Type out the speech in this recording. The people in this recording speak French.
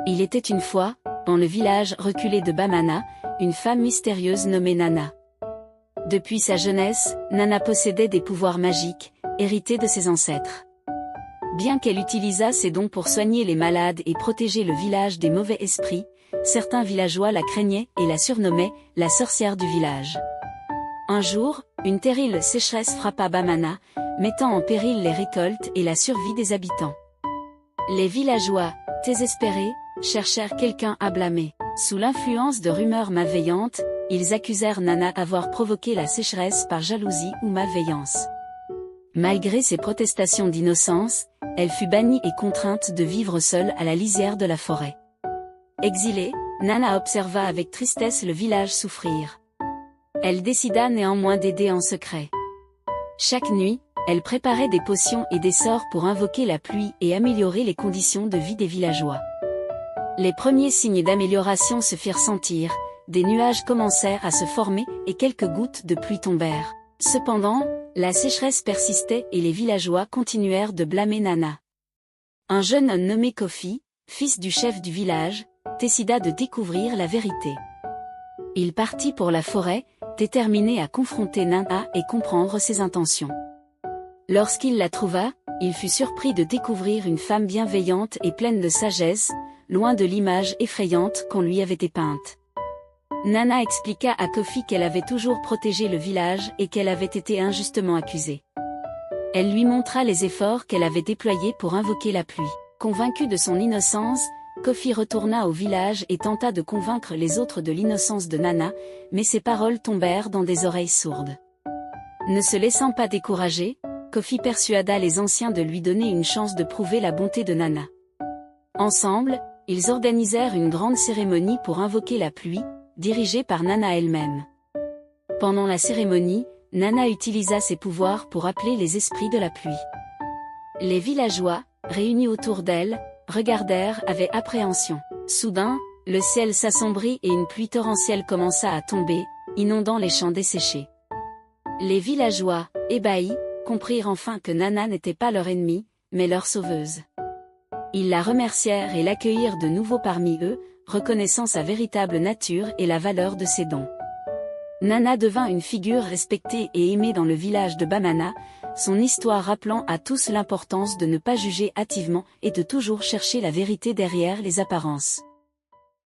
Il était une fois, dans le village reculé de Bamana, une femme mystérieuse nommée Nana. Depuis sa jeunesse, Nana possédait des pouvoirs magiques, hérités de ses ancêtres. Bien qu'elle utilisât ses dons pour soigner les malades et protéger le village des mauvais esprits, certains villageois la craignaient et la surnommaient « la sorcière du village ». Un jour, une terrible sécheresse frappa Bamana, mettant en péril les récoltes et la survie des habitants. Les villageois, désespérés, cherchèrent quelqu'un à blâmer. Sous l'influence de rumeurs malveillantes, ils accusèrent Nana d'avoir provoqué la sécheresse par jalousie ou malveillance. Malgré ses protestations d'innocence, elle fut bannie et contrainte de vivre seule à la lisière de la forêt. Exilée, Nana observa avec tristesse le village souffrir. Elle décida néanmoins d'aider en secret. Chaque nuit, elle préparait des potions et des sorts pour invoquer la pluie et améliorer les conditions de vie des villageois. Les premiers signes d'amélioration se firent sentir, des nuages commencèrent à se former et quelques gouttes de pluie tombèrent. Cependant, la sécheresse persistait et les villageois continuèrent de blâmer Nana. Un jeune homme nommé Kofi, fils du chef du village, décida de découvrir la vérité. Il partit pour la forêt, déterminé à confronter Nana et comprendre ses intentions. Lorsqu'il la trouva, il fut surpris de découvrir une femme bienveillante et pleine de sagesse, loin de l'image effrayante qu'on lui avait peinte. Nana expliqua à Kofi qu'elle avait toujours protégé le village et qu'elle avait été injustement accusée. Elle lui montra les efforts qu'elle avait déployés pour invoquer la pluie. Convaincu de son innocence, Kofi retourna au village et tenta de convaincre les autres de l'innocence de Nana, mais ses paroles tombèrent dans des oreilles sourdes. Ne se laissant pas décourager, Kofi persuada les anciens de lui donner une chance de prouver la bonté de Nana. Ensemble, ils organisèrent une grande cérémonie pour invoquer la pluie, dirigée par Nana elle-même. Pendant la cérémonie, Nana utilisa ses pouvoirs pour appeler les esprits de la pluie. Les villageois, réunis autour d'elle, regardèrent avec appréhension. Soudain, le ciel s'assombrit et une pluie torrentielle commença à tomber, inondant les champs desséchés. Les villageois, ébahis, comprirent enfin que Nana n'était pas leur ennemie, mais leur sauveuse. Ils la remercièrent et l'accueillirent de nouveau parmi eux, reconnaissant sa véritable nature et la valeur de ses dons. Nana devint une figure respectée et aimée dans le village de Bamana, son histoire rappelant à tous l'importance de ne pas juger hâtivement et de toujours chercher la vérité derrière les apparences.